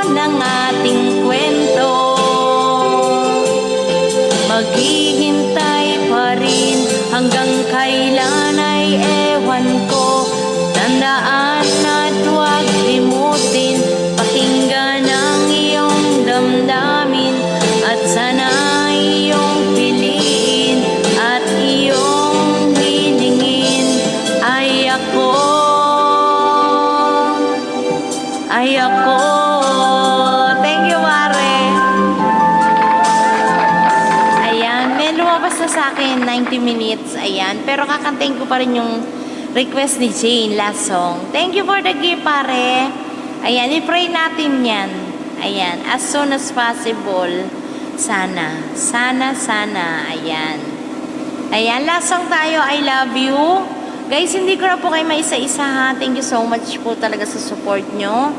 ng ating kwento. Maghihintay pa rin hanggang kailan ay ewan ko. Tandaan at huwag limutin, pakinggan ang iyong damdamin, at sana iyong piliin at iyong hilingin. Ay ako. Thank you, Mare. Ayan, may lumabas na sa akin 90 minutes. Ayan, pero kakantayin ko pa rin yung request ni Jane, last song. Thank you for the gift, pare. Ayan, i-pray natin yan. Ayan, as soon as possible. Sana. Ayan. Ayan, last song tayo, I love you. Guys, hindi ko na po kayo maisa-isa ha. Thank you so much po talaga sa support nyo.